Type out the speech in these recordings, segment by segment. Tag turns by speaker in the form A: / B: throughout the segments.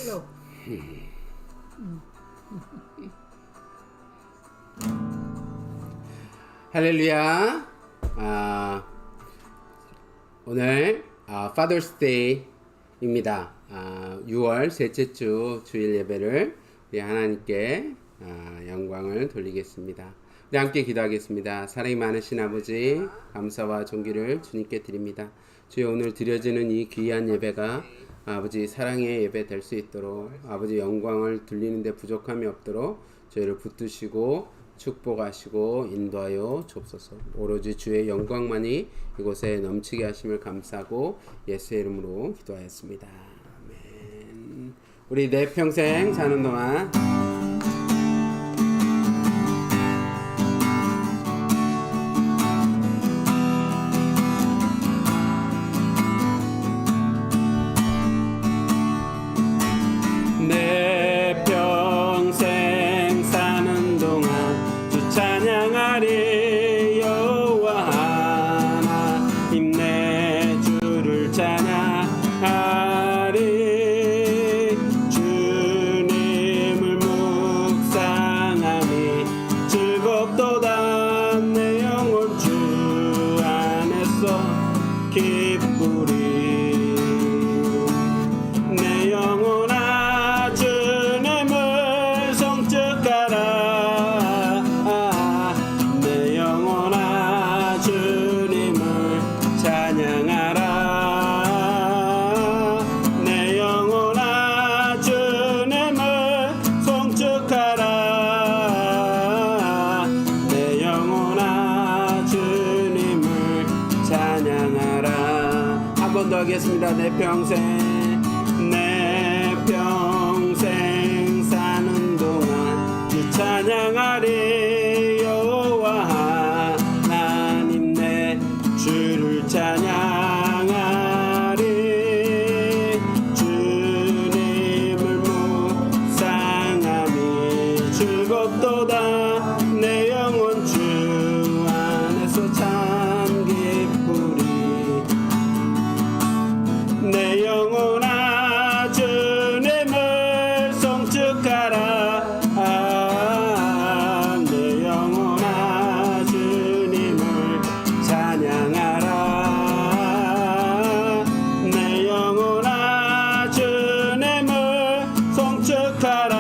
A: 찔러.
B: 할렐루야. 오늘 Father's Day입니다. 6월 셋째 주 주일 예배를 우리 하나님께 영광을 돌리겠습니다. 우리 함께 기도하겠습니다. 사랑이 많으신 아버지, 감사와 존귀를 주님께 드립니다. 주여, 오늘 드려지는 이 귀한 예배가 아버지 사랑의 예배 될 수 있도록, 아버지 영광을 돌리는데 부족함이 없도록 저희를 붙드시고 축복하시고 인도하여 주옵소서. 오로지 주의 영광만이 이곳에 넘치게 하심을 감사하고 예수의 이름으로 기도하였습니다. 아멘. 우리 내 평생 사는 동안 내 평생 사는 동안 주 찬양하리. 여호와 하나님 내 주를 찬양하리. 주님을 묵상하니 즐겁도다. 내 영혼 주 안에서 기쁘리. 내 영혼아 주님을 송축하라. 내 영혼아 주님을 찬양하라. 내 영혼아 주님을 송축하라. 내 영혼아 주님을 찬양하라. 한 번 더 하겠습니다. 내 평생 사는 동안 주 찬양하리. 여호와 하나님 내 주를 찬양하리. 주님을 묵상하니 즐겁도다. 내 영혼 주 안에서 참 기쁘리. 내 영혼아 주님을 송축하라. 내 영혼아 주님을 찬양하라. 내 영혼아 주님을 송축하라.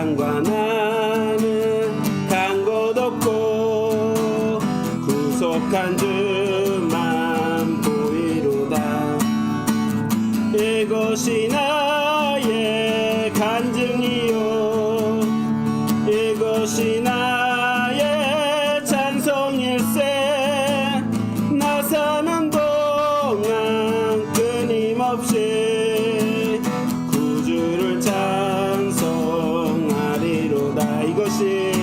B: 땅과 나는 간 곳 없고 구속한 주만 보이로다. 이것이 나의 간증이요 이것이 나의 찬송일세. 나 사는 동안 끊임없이 구주를 찬송하리로다. 이것이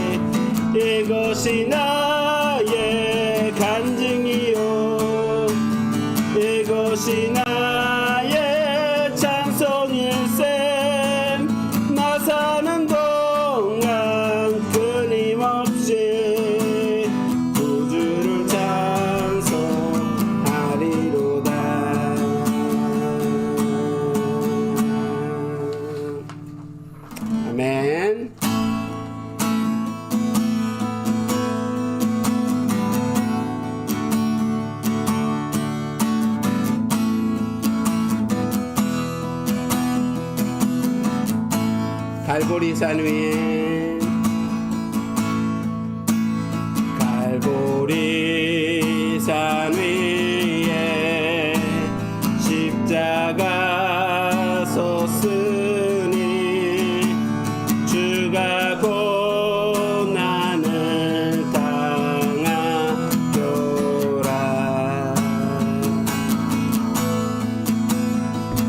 B: 나의 간증이요 이것이 나의 찬송일세. 나 사는 동안 끊임없이 구주를 찬송하리로다. 아멘. 갈보리산 위에 갈보리산 위에 십자가 섰으니 주가 고난을 당하더라.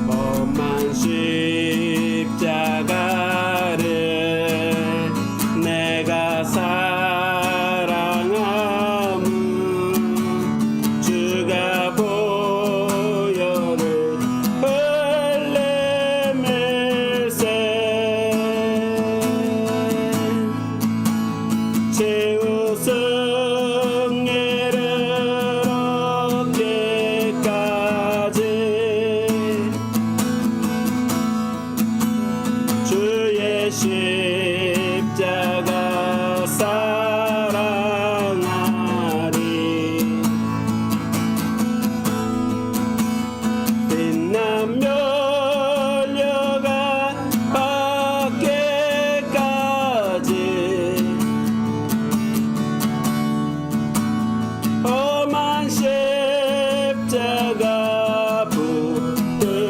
B: 험한 십자가 내가 사랑함은 주가 보혈을 흘림일세. 최후 승리를 얻기까지 주의 십자가 사랑하리. 빛난 멸려가 받기까지 험한 십자가 붙들겠네.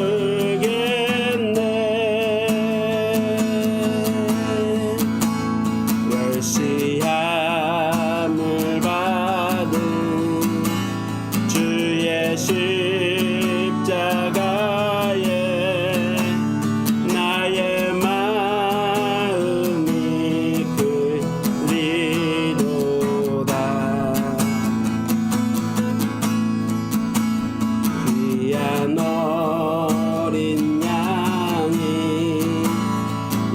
B: 멸시함을 받은 주의 십자가에 나의 마음이 끌리도다. 귀한 어린 양이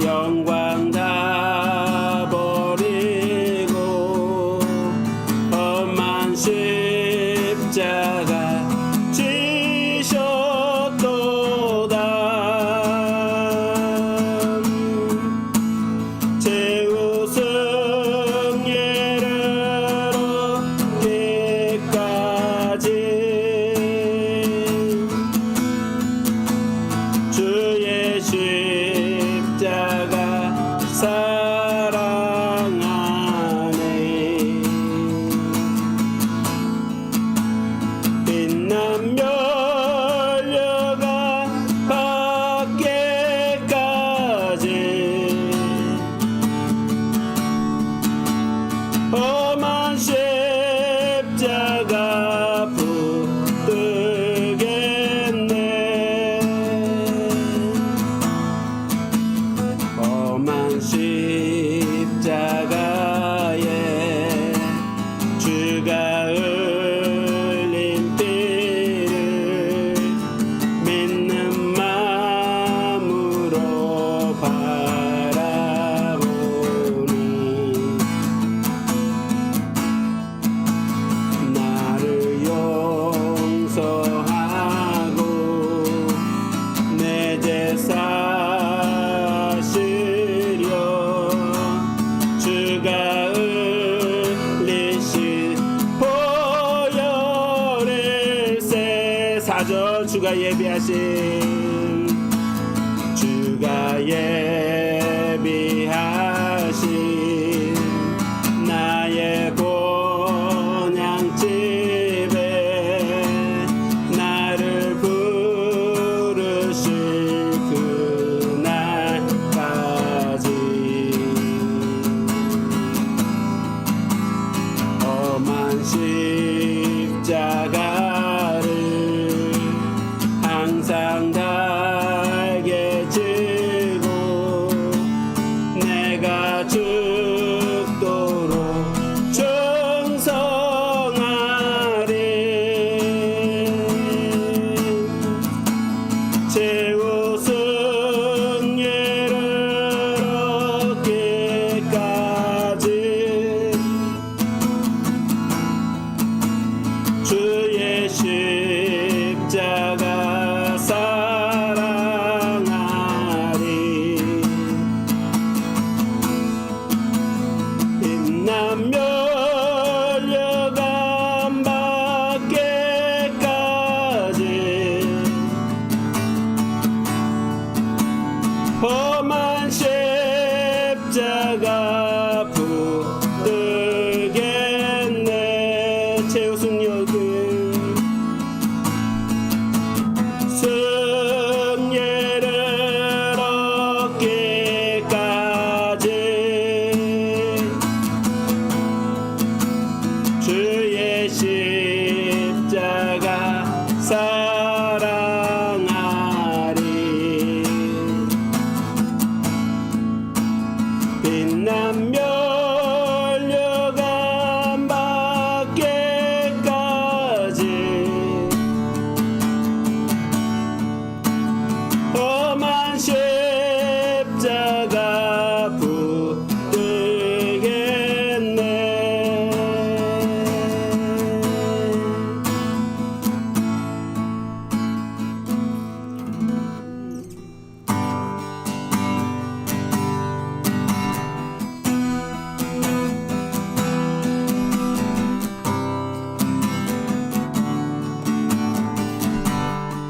B: 영광 다 버리고 험한 십자가 지셨도다. 최후 승리를 얻기까지 주의 십자가 사랑하네. 빛난 멸려가 받기까지 험한 십자가 붙들겠네. 험한 십자가에 주가 흘린 피를 믿는 마음으로 바라보니 나를 용서하고 내 죄 사시려 주가 흘리신 보혈일세. 4절 주가 예비하신 주가 예비하신 예비하신 나의 본향집에 나를 부르실 그날까지 험한 십자가를 항상 달게 지고 내가 죽도록 충성하리. 최우승 예를 얻기까지 주의 십자가 사랑하리. 빛난 멸려감 받기까지 험한 십자가 붙들겠네. 최우승역을 승리를 얻기까지 주의 십자가 사랑하리. 빛난 멸려감 받기까지 험한 십자가 붙들겠네.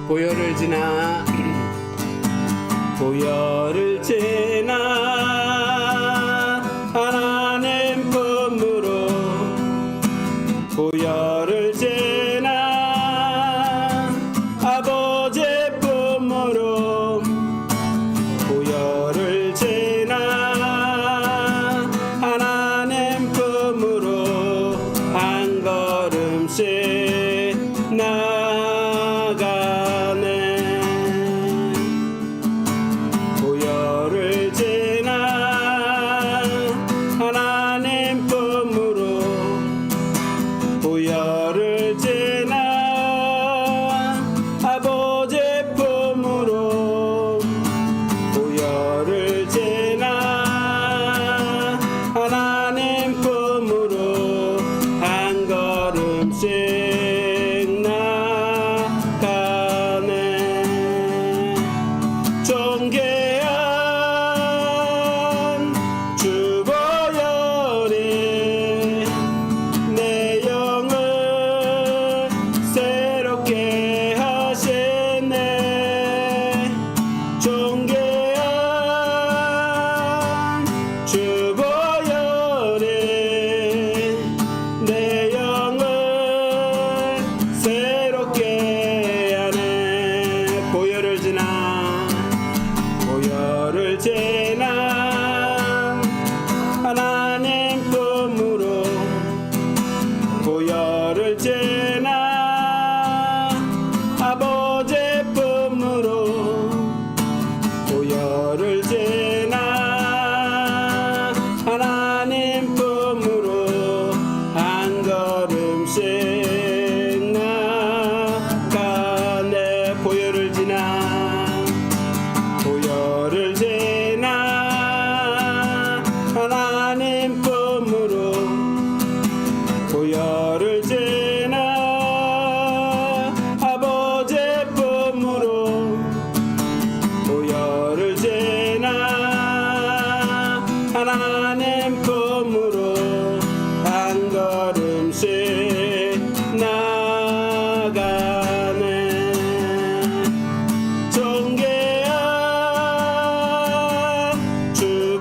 B: 보혈을 지나 보혈을 지나 하나님 품으로 보혈을 지나 아버지 품으로 보혈을 지나 하나님 품으로 한 걸음씩 나가네. 보혈을 지나 하나님 품으로 보혈을 지나 아버지 품으로 보혈을 지나 하나님 품으로 한 걸음씩 나가네. 존귀한 주 보혈이 내 영을 새롭게 하시네. 존귀한 주 보혈이 내 영을 새롭게 하네. 보혈을 지나 보혈을 지나 하나님 품으로 보혈을 지나 아버지 품으로 보혈을 지나 하나님 품으로 한 걸음씩 나가네. 보혈을 지나 보혈을 지나 하나님 품으로 보혈을 지나 아버지 품으로 보혈을 지나 하나님 품으로 한 걸음씩 나가네. 존귀한 주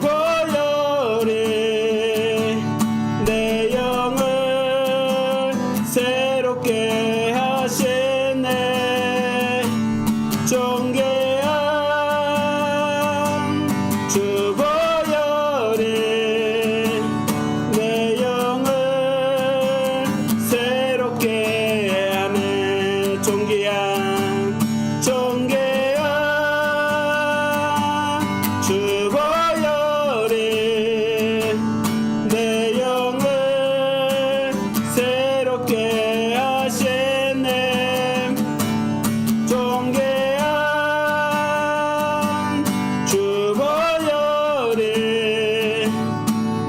B: 새롭게 하시네 존귀한 주 보혈이 내 영을 새롭게 하네 존귀한 주 보혈이 내 영을 새롭게 하시네 존귀한 주 보혈이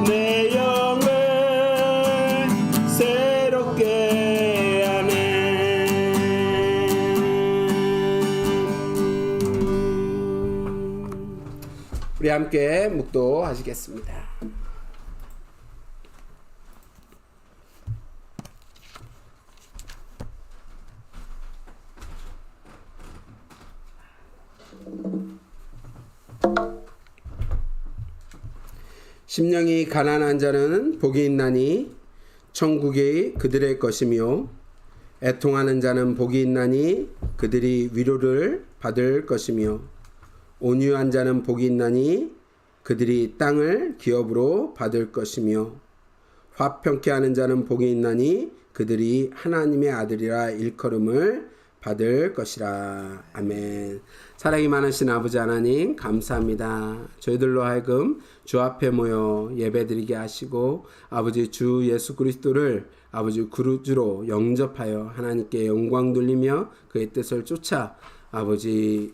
B: 내 영을 새롭게 하네. 우리 함께 묵도하시겠습니다. 심령이 가난한 자는 복이 있나니 천국이 그들의 것이며 애통하는 자는 복이 있나니 그들이 위로를 받을 것이며 온유한 자는 복이 있나니 그들이 땅을 기업으로 받을 것이며 화평케 하는 자는 복이 있나니 그들이 하나님의 아들이라 일컬음을 받을 것이라. 아멘. 사랑이 많으신 아버지 하나님 감사합니다. 저희들로 하여금 주 앞에 모여 예배드리게 하시고 아버지 주 예수 그리스도를 아버지 구주로 영접하여 하나님께 영광 돌리며 그의 뜻을 쫓아 아버지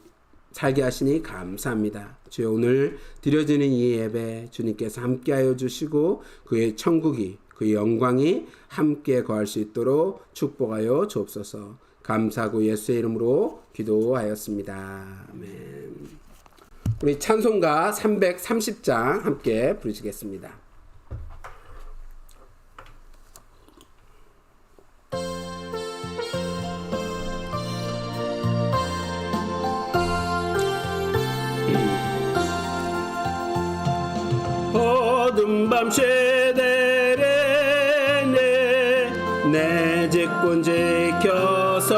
B: 살게 하시니 감사합니다. 주여 오늘 드려지는 이 예배 주님께서 함께하여 주시고 그의 천국이 그의 영광이 함께 거할 수 있도록 축복하여 주옵소서. 감사하고 예수의 이름으로 기도하였습니다. 아멘. 우리 찬송가 330장 함께 부르시겠습니다. 어둠 밤 세대에 내 직분 지켜서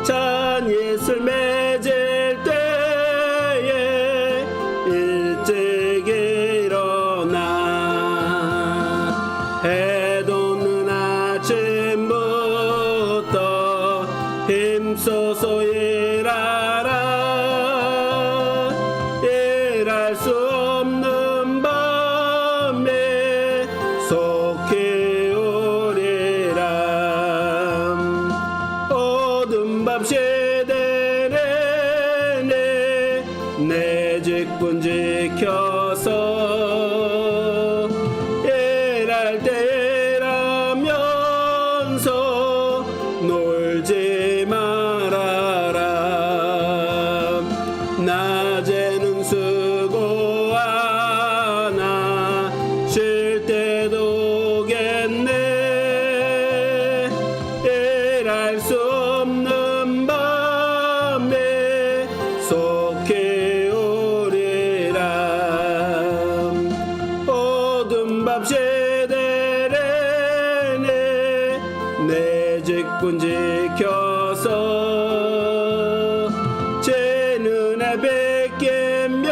B: 잔예술 맺을 때에 일찍 일어나 해 돋는 아침부터 힘써서 일하라 일할 수 없는 밤에 속히 오리라 어둠 밤 세대에 내 직분 지켜서 일할 때 일하면서 놀지 말아라 낮에는 수고하나 쉴 때도 오겠네 일할 수 없는 밤에 속히 오리라 어둠 밤 세대에 내 직분 지켜서 제 눈에 뵙게 몇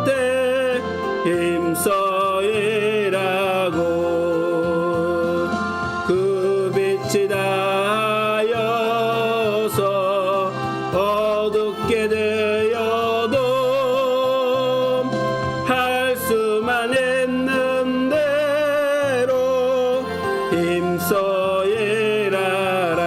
B: 대 힘써 일하고 그 빛이 닿아여서 어둡게 되어도 할 수만 있는 대로 힘써 일하라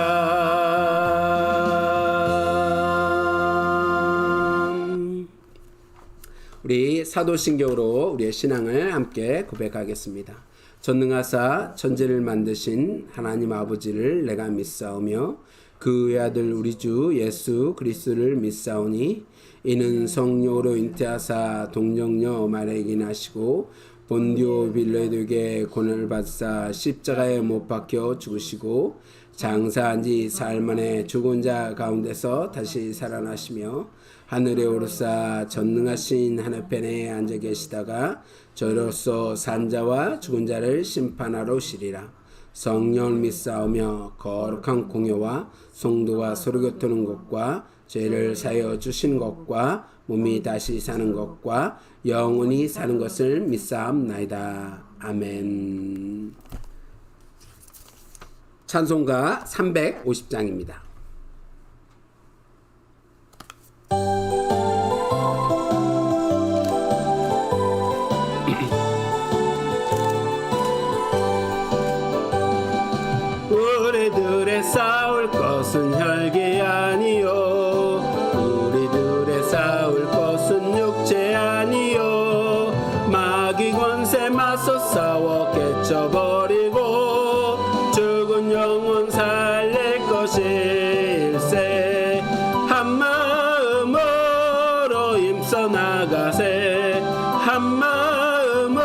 B: 우리 사도신경으로 우리의 신앙을 함께 고백하겠습니다. 전능하사 천지를 만드신 하나님 아버지를 내가 믿사오며 그 외아들 우리 주 예수 그리스도를 믿사오니 이는 성령으로 잉태하사 동정녀 마리아에게 나시고 본디오 빌라도에게 고난을 받사 십자가에 못 박혀 죽으시고 장사한 지 사흘 만에 죽은 자 가운데서 다시 살아나시며 하늘에 오르사 전능하신 하늘편에 앉아 계시다가 저로서 산자와 죽은 자를 심판하러 오시리라. 성령을 믿사오며 거룩한 공예와 성도와 서로 교토는 것과 죄를 사여 주신 것과 몸이 다시 사는 것과 영원히 사는 것을 믿사옵나이다. 아멘. 찬송가 350장입니다. 우리들의 싸울 것은 혈기 아니요 우리들의 싸울 것은 육체 아니요 마귀 권세 맞서 싸워 깨쳐버리고 죽은 영혼 살릴 것일세. 한마음으로 힘써 나가세. 한마음으로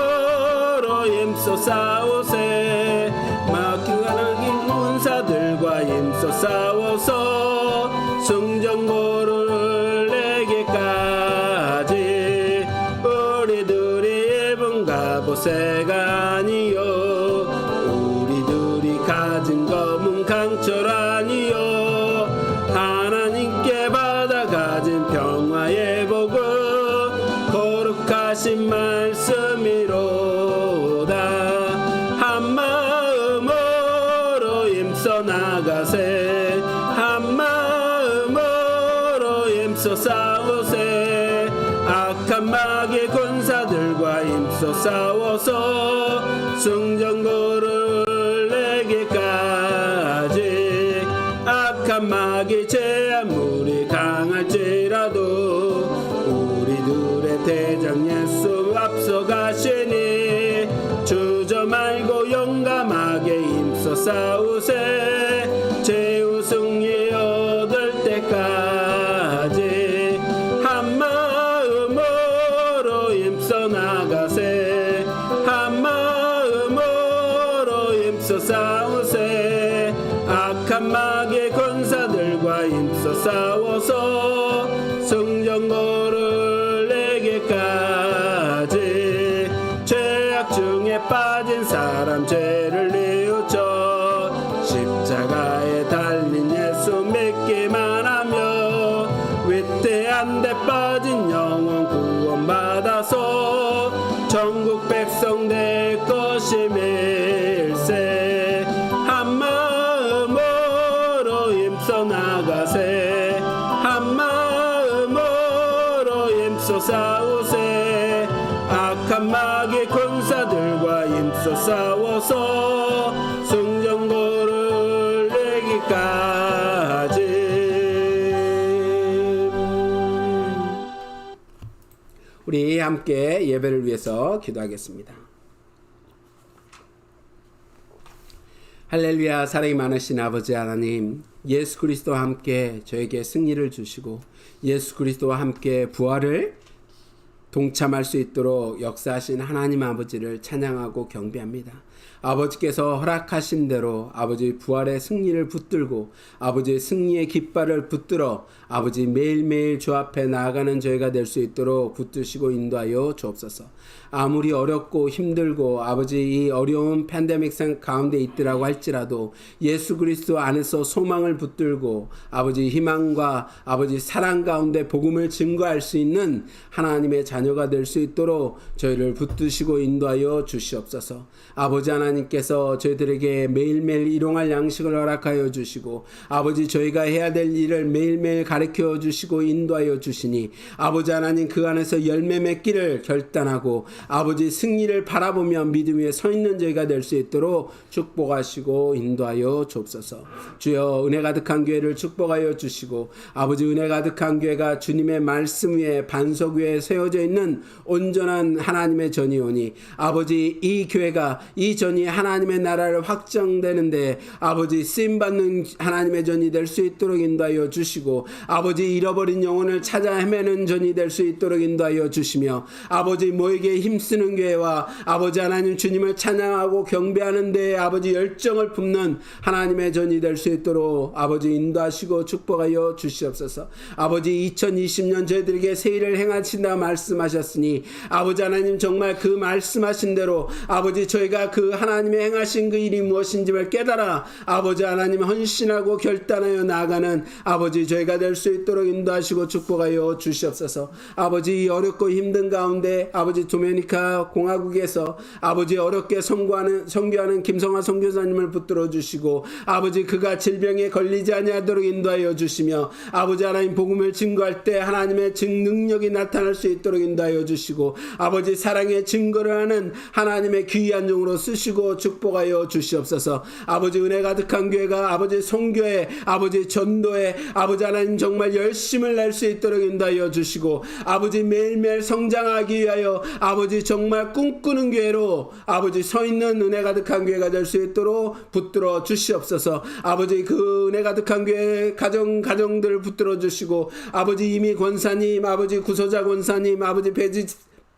B: 힘써 싸우세. 막강한 군사들과 힘써 싸워서 승전고를 내기까지 우리들이 입은 갑옷새가 아니요 우리들이 가진 검은 강철 아니요 하나님께 받아 가진 평화의 복은 거룩하신 말씀이로다. 한마음으로 힘써 나가세. 한마음으로 힘써 싸우세. 악한 마귀 군사들과 힘써 싸워서 승전고를 내기까지 악한 마귀 제한물이 강할지라도 우리들의 대장 예수 앞서가시니 주저 말고 용감하게 힘써 싸우세. 최후 승리 얻을 때까지 한마음으로 힘써 나가세. 한마음으로 힘써 싸우세. 악한 마귀 군사들과 힘써 싸워서 승전고를 내기까지 죄악 중에 빠진 사람 죄를 뉘우쳐 십자가에 달린 예수 믿기만 하며 위태한 데 빠진 영혼 구원받아서 전국 백성 될 것임일세. 한마음으로 힘써 나가세. 한마음으로 힘써 싸우세. 악한 마귀 군사들과 힘써 싸워서 승전고를 내기까지. 우리 함께 예배를 위해서 기도하겠습니다. 할렐루야. 사랑이 많으신 아버지 하나님, 예수 그리스도와 함께 저에게 승리를 주시고 예수 그리스도와 함께 부활을 동참할 수 있도록 역사하신 하나님 아버지를 찬양하고 경배합니다. 아버지께서 허락하신 대로 아버지 부활의 승리를 붙들고 아버지의 승리의 깃발을 붙들어 아버지 매일매일 주 앞에 나아가는 저희가 될 수 있도록 붙드시고 인도하여 주옵소서. 아무리 어렵고 힘들고 아버지 이 어려운 팬데믹상 가운데 있더라고 할지라도 예수 그리스도 안에서 소망을 붙들고 아버지 희망과 아버지 사랑 가운데 복음을 증거할 수 있는 하나님의 자녀가 될 수 있도록 저희를 붙드시고 인도하여 주시옵소서. 아버지 하나님께서 저희들에게 매일매일 일용할 양식을 허락하여 주시고 아버지 저희가 해야 될 일을 매일매일 가르쳐 주시고 인도하여 주시니 아버지 하나님 그 안에서 열매 맺기를 결단하고 아버지 승리를 바라보며 믿음 위에 서 있는 저희가 될 수 있도록 축복하시고 인도하여 주옵소서. 주여 은혜 가득한 교회를 축복하여 주시고 아버지 은혜 가득한 교회가 주님의 말씀 위에 반석 위에 세워져 있는 온전한 하나님의 전이오니 아버지 이 교회가 이 이 전이 하나님의 나라를 확정되는데 아버지 쓰임받는 하나님의 전이 될 수 있도록 인도하여 주시고 아버지 잃어버린 영혼을 찾아 헤매는 전이 될 수 있도록 인도하여 주시며 아버지 모에게 힘쓰는 교회와 아버지 하나님 주님을 찬양하고 경배하는 데에 아버지 열정을 품는 하나님의 전이 될 수 있도록 아버지 인도하시고 축복하여 주시옵소서. 아버지 2020년 저희들에게 새 일을 행하신다 말씀하셨으니 아버지 하나님 정말 그 말씀하신 대로 아버지 저희가 그 하나님의 행하신 그 일이 무엇인지를 깨달아 아버지 하나님 헌신하고 결단하여 나아가는 아버지 저희가 될 수 있도록 인도하시고 축복하여 주시옵소서. 아버지 어렵고 힘든 가운데 아버지 도메니카 공화국에서 아버지 어렵게 선교하는 김성화 선교사님을 붙들어 주시고 아버지 그가 질병에 걸리지 아니하도록 인도하여 주시며 아버지 하나님 복음을 증거할 때 하나님의 능력이 나타날 수 있도록 인도하여 주시고 아버지 사랑의 증거를 하는 하나님의 귀한 종으로 쓰시고 축복하여 주시옵소서. 아버지 은혜 가득한 교회가 아버지 선교에 아버지 전도에 아버지 하나님 정말 열심을 낼 수 있도록 인도하여 주시고 아버지 매일매일 성장하기 위하여 아버지 정말 꿈꾸는 교회로 아버지 서 있는 은혜 가득한 교회가 될 수 있도록 붙들어 주시옵소서. 아버지 그 은혜 가득한 교회 가정들을 붙들어 주시고 아버지 이미 권사님 아버지 구소자 권사님 아버지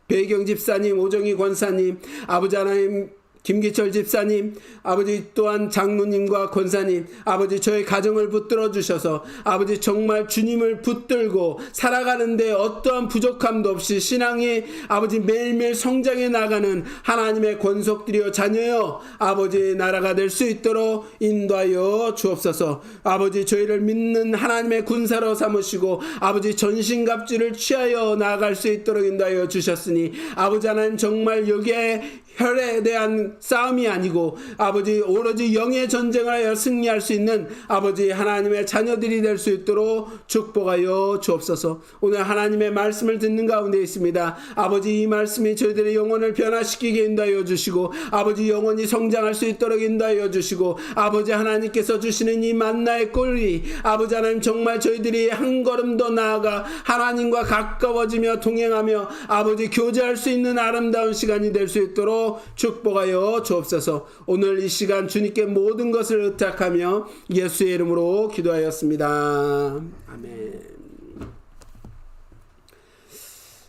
B: 배경 집사님 오정희 권사님 아버지 하나님 김기철 집사님 아버지 또한 장로님과 권사님 아버지 저의 가정을 붙들어 주셔서 아버지 정말 주님을 붙들고 살아가는데 어떠한 부족함도 없이 신앙이 아버지 매일매일 성장해 나가는 하나님의 권속들이여 자녀여 아버지 나라가 될 수 있도록 인도하여 주옵소서. 아버지 저희를 믿는 하나님의 군사로 삼으시고 아버지 전신갑주를 취하여 나아갈 수 있도록 인도하여 주셨으니 아버지 하나님 정말 여기에 혈에 대한 싸움이 아니고 아버지 오로지 영의 전쟁을 하여 승리할 수 있는 아버지 하나님의 자녀들이 될 수 있도록 축복하여 주옵소서. 오늘 하나님의 말씀을 듣는 가운데 있습니다. 아버지 이 말씀이 저희들의 영혼을 변화시키게 인도하여 주시고 아버지 영혼이 성장할 수 있도록 인도하여 주시고 아버지 하나님께서 주시는 이 만나의 꼴이 아버지 하나님 정말 저희들이 한 걸음 더 나아가 하나님과 가까워지며 동행하며 아버지 교제할 수 있는 아름다운 시간이 될 수 있도록 축복하여 주옵소서. 오늘 이 시간 주님께 모든 것을 의탁하며 예수의 이름으로 기도하였습니다. 아멘.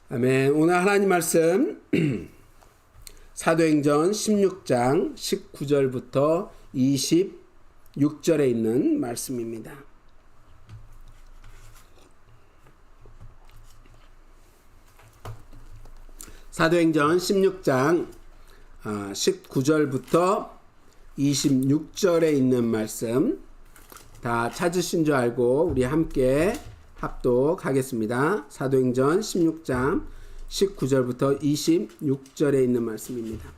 B: 아멘. 오늘 하나님 말씀 사도행전 16장 19절부터 26절에 있는 말씀입니다. 사도행전 16장 19절부터 26절에 있는 말씀 다 찾으신 줄 알고 우리 함께 합독하겠습니다. 사도행전 16장 19절부터 26절에 있는 말씀입니다.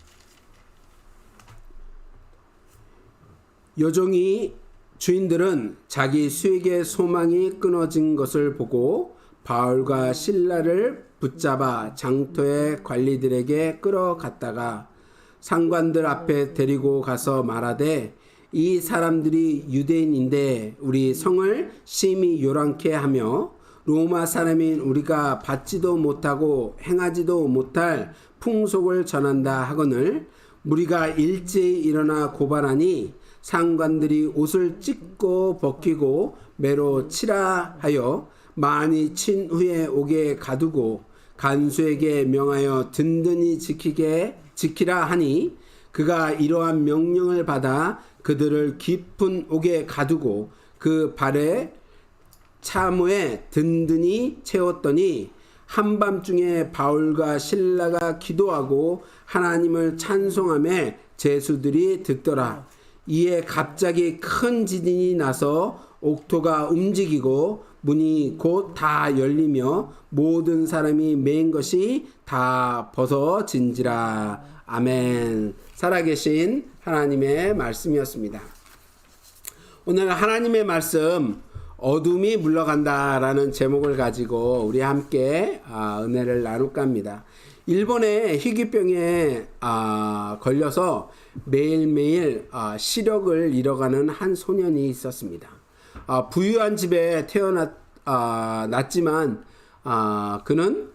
B: 여종이 주인들은 자기 수익의 소망이 끊어진 것을 보고 바울과 실라를 붙잡아 장터의 관리들에게 끌어갔다가 상관들 앞에 데리고 가서 말하되 이 사람들이 유대인인데 우리 성을 심히 요란케 하며 로마 사람인 우리가 받지도 못하고 행하지도 못할 풍속을 전한다 하거늘 무리가 일제히 일어나 고발하니 상관들이 옷을 찢고 벗기고 매로 치라 하여 많이 친 후에 옥에 가두고 간수에게 명하여 든든히 지키라 하니 그가 이러한 명령을 받아 그들을 깊은 옥에 가두고 그 발에 차무에 든든히 채웠더니 한밤중에 바울과 실라가 기도하고 하나님을 찬송하며 제수들이 듣더라. 이에 갑자기 큰 지진이 나서 옥토가 움직이고 문이 곧 다 열리며 모든 사람이 맨 것이 다 벗어진지라. 아멘. 살아계신 하나님의 말씀이었습니다. 오늘 하나님의 말씀 어둠이 물러간다라는 제목을 가지고 우리 함께 은혜를 나눌까 합니다. 일본의 희귀병에 걸려서 매일매일 시력을 잃어가는 한 소년이 있었습니다. 부유한 집에 태어났지만 그는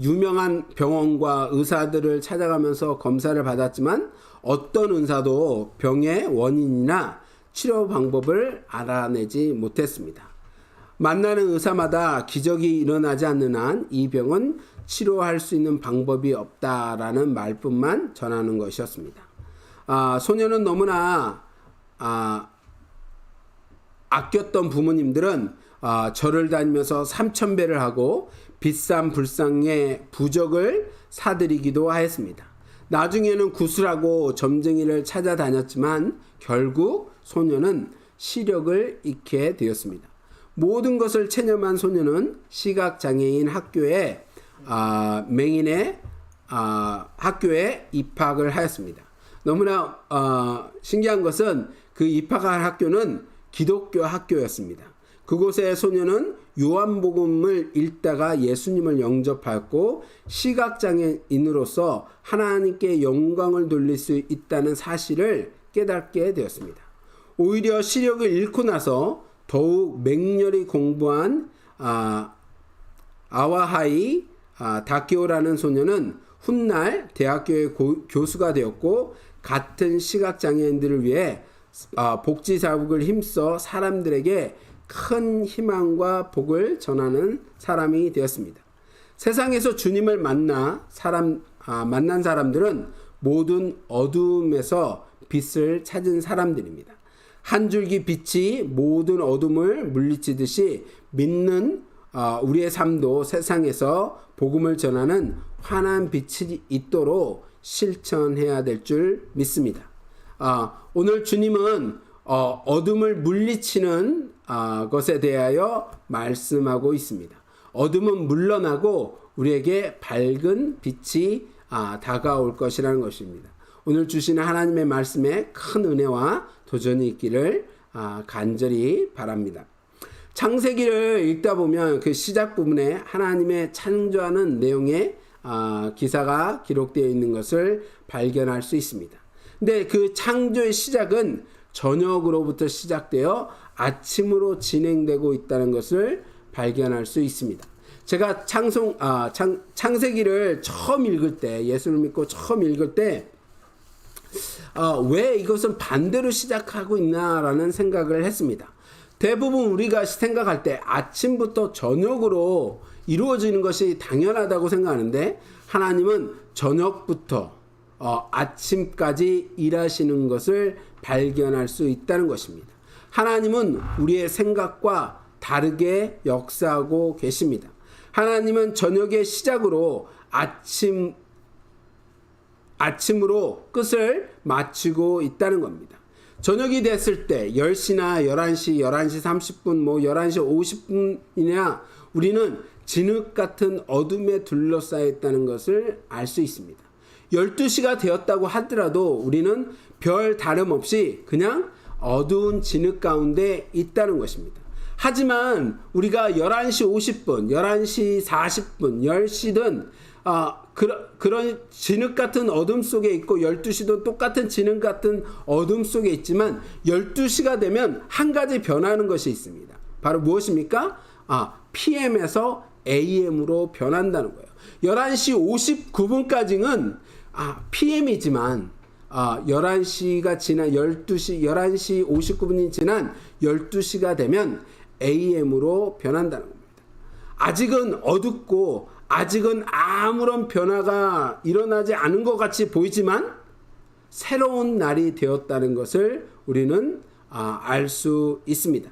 B: 유명한 병원과 의사들을 찾아가면서 검사를 받았지만 어떤 의사도 병의 원인이나 치료 방법을 알아내지 못했습니다. 만나는 의사마다 기적이 일어나지 않는 한 이 병은 치료할 수 있는 방법이 없다라는 말뿐만 전하는 것이었습니다. 소녀는 너무나 아꼈던 부모님들은 절을 다니면서 3,000배를 하고 비싼 불상의 부적을 사드리기도 하였습니다. 나중에는 구슬하고 점쟁이를 찾아다녔지만 결국 소녀는 시력을 잃게 되었습니다. 모든 것을 체념한 소녀는 시각장애인 학교에 맹인의 학교에 입학을 하였습니다. 너무나 신기한 것은 그 입학한 학교는 기독교 학교였습니다. 그곳에 소녀는 요한복음을 읽다가 예수님을 영접하였고 시각장애인으로서 하나님께 영광을 돌릴 수 있다는 사실을 깨닫게 되었습니다. 오히려 시력을 잃고 나서 더욱 맹렬히 공부한 아와하이 다키오라는 소녀는 훗날 대학교의 교수가 되었고 같은 시각장애인들을 위해 복지사업을 힘써 사람들에게 큰 희망과 복을 전하는 사람이 되었습니다. 세상에서 주님을 만난 사람들은 모든 어둠에서 빛을 찾은 사람들입니다. 한 줄기 빛이 모든 어둠을 물리치듯이 믿는 우리의 삶도 세상에서 복음을 전하는 환한 빛이 있도록 실천해야 될 줄 믿습니다. 오늘 주님은 어둠을 물리치는 것에 대하여 말씀하고 있습니다. 어둠은 물러나고 우리에게 밝은 빛이 다가올 것이라는 것입니다. 오늘 주시는 하나님의 말씀에 큰 은혜와 도전이 있기를 간절히 바랍니다. 창세기를 읽다 보면 그 시작 부분에 하나님의 창조하는 내용의 기사가 기록되어 있는 것을 발견할 수 있습니다. 근데 그 창조의 시작은 저녁으로부터 시작되어 아침으로 진행되고 있다는 것을 발견할 수 있습니다. 제가 창세기를 처음 읽을 때, 예수를 믿고 처음 읽을 때 왜 이것은 반대로 시작하고 있나라는 생각을 했습니다. 대부분 우리가 생각할 때 아침부터 저녁으로 이루어지는 것이 당연하다고 생각하는데 하나님은 저녁부터 아침까지 일하시는 것을 발견할 수 있다는 것입니다. 하나님은 우리의 생각과 다르게 역사하고 계십니다. 하나님은 저녁의 시작으로 아침으로 끝을 마치고 있다는 겁니다. 저녁이 됐을 때 10시나 11시, 11시 30분, 11시 50분이나 우리는 진흙 같은 어둠에 둘러싸여 있다는 것을 알 수 있습니다. 12시가 되었다고 하더라도 우리는 별 다름없이 그냥 어두운 진흙 가운데 있다는 것입니다. 하지만 우리가 11시 50분, 11시 40분, 10시든 그런 진흙 같은 어둠 속에 있고 12시도 똑같은 진흙 같은 어둠 속에 있지만 12시가 되면 한 가지 변하는 것이 있습니다. 바로 무엇입니까? PM에서 AM으로 변한다는 거예요. 11시 59분까지는 PM이지만 11시가 지난 11시 59분이 지난 12시가 되면 AM으로 변한다는 겁니다. 아직은 어둡고 아직은 아무런 변화가 일어나지 않은 것 같이 보이지만 새로운 날이 되었다는 것을 우리는 알 수 있습니다.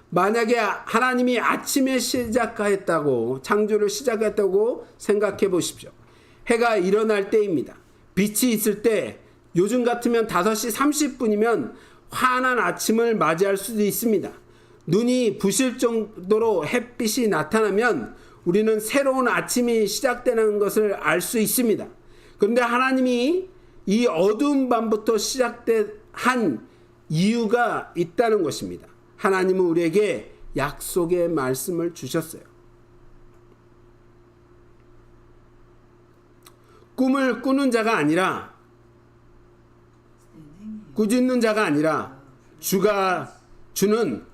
B: 만약에 하나님이 아침에 시작했다고, 창조를 시작했다고 생각해 보십시오. 해가 일어날 때입니다. 빛이 있을 때, 요즘 같으면 5시 30분이면 환한 아침을 맞이할 수도 있습니다. 눈이 부실 정도로 햇빛이 나타나면 우리는 새로운 아침이 시작되는 것을 알 수 있습니다. 그런데 하나님이 이 어두운 밤부터 시작한 이유가 있다는 것입니다. 하나님은 우리에게 약속의 말씀을 주셨어요. 꿈을 꾸는 자가 아니라, 꾸짖는 자가 아니라 주가 주는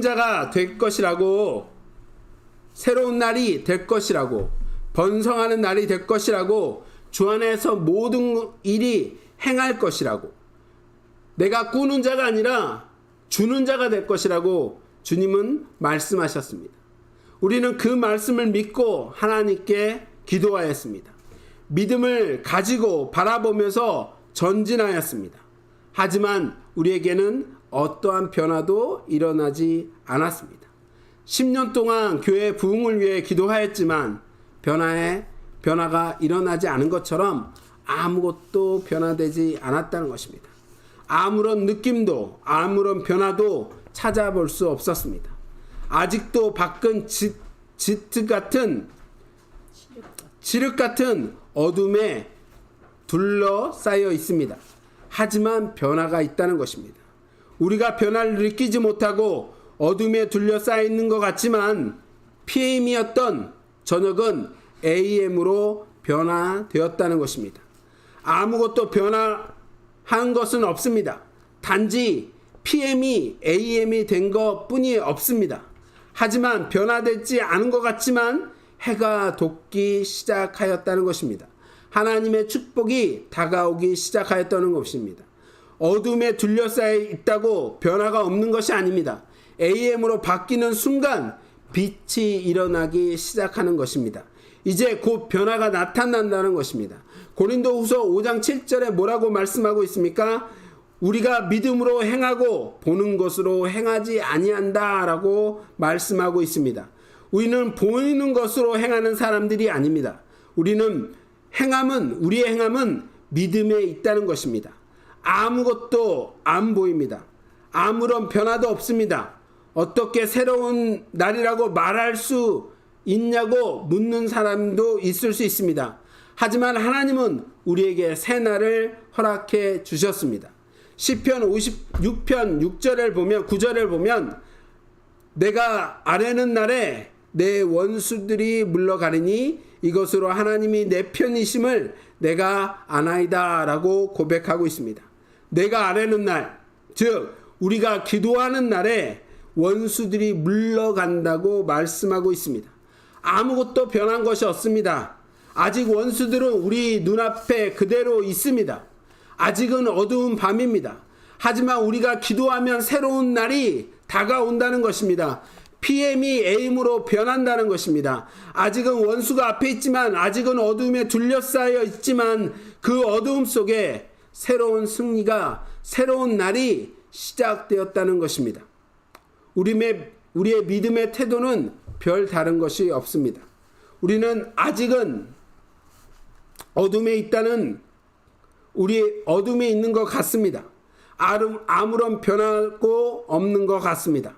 B: 자가 될 것이라고, 새로운 날이 될 것이라고, 번성하는 날이 될 것이라고 주 안에서 모든 일이 행할 것이라고, 내가 꾸는 자가 아니라 주는 자가 될 것이라고 주님은 말씀하셨습니다. 우리는 그 말씀을 믿고 하나님께 기도하였습니다. 믿음을 가지고 바라보면서 전진하였습니다. 하지만 우리에게는 어떠한 변화도 일어나지 않았습니다. 10년 동안 교회 부흥을 위해 기도하였지만 변화가 일어나지 않은 것처럼 아무것도 변화되지 않았다는 것입니다. 아무런 느낌도 아무런 변화도 찾아볼 수 없었습니다. 아직도 밖은 칠흑 같은 어둠에 둘러싸여 있습니다. 하지만 변화가 있다는 것입니다. 우리가 변화를 느끼지 못하고 어둠에 둘러싸여 있는 것 같지만 PM이었던 저녁은 AM으로 변화되었다는 것입니다. 아무것도 변화한 것은 없습니다. 단지 PM이 AM이 된 것뿐이 없습니다. 하지만 변화되지 않은 것 같지만 해가 돋기 시작하였다는 것입니다. 하나님의 축복이 다가오기 시작하였다는 것입니다. 어둠에 둘러싸여 있다고 변화가 없는 것이 아닙니다. AM으로 바뀌는 순간 빛이 일어나기 시작하는 것입니다. 이제 곧 변화가 나타난다는 것입니다. 고린도후서 5장 7절에 뭐라고 말씀하고 있습니까? 우리가 믿음으로 행하고 보는 것으로 행하지 아니한다라고 말씀하고 있습니다. 우리는 보이는 것으로 행하는 사람들이 아닙니다. 우리의 행함은 믿음에 있다는 것입니다. 아무것도 안 보입니다. 아무런 변화도 없습니다. 어떻게 새로운 날이라고 말할 수 있냐고 묻는 사람도 있을 수 있습니다. 하지만 하나님은 우리에게 새 날을 허락해 주셨습니다. 시편 56편 9절을 보면 내가 아뢰는 날에 내 원수들이 물러가리니 이것으로 하나님이 내 편이심을 내가 아나이다 라고 고백하고 있습니다. 내가 아뢰는 날, 즉 우리가 기도하는 날에 원수들이 물러간다고 말씀하고 있습니다. 아무것도 변한 것이 없습니다. 아직 원수들은 우리 눈앞에 그대로 있습니다. 아직은 어두운 밤입니다. 하지만 우리가 기도하면 새로운 날이 다가온다는 것입니다. PM이 AM으로 변한다는 것입니다. 아직은 원수가 앞에 있지만, 아직은 어둠에 둘러싸여 있지만 그 어두움 속에 새로운 승리가, 새로운 날이 시작되었다는 것입니다. 우리의 믿음의 태도는 별 다른 것이 없습니다. 우리는 아직은 어둠에 있는 것 같습니다. 아무런 변화고 없는 것 같습니다.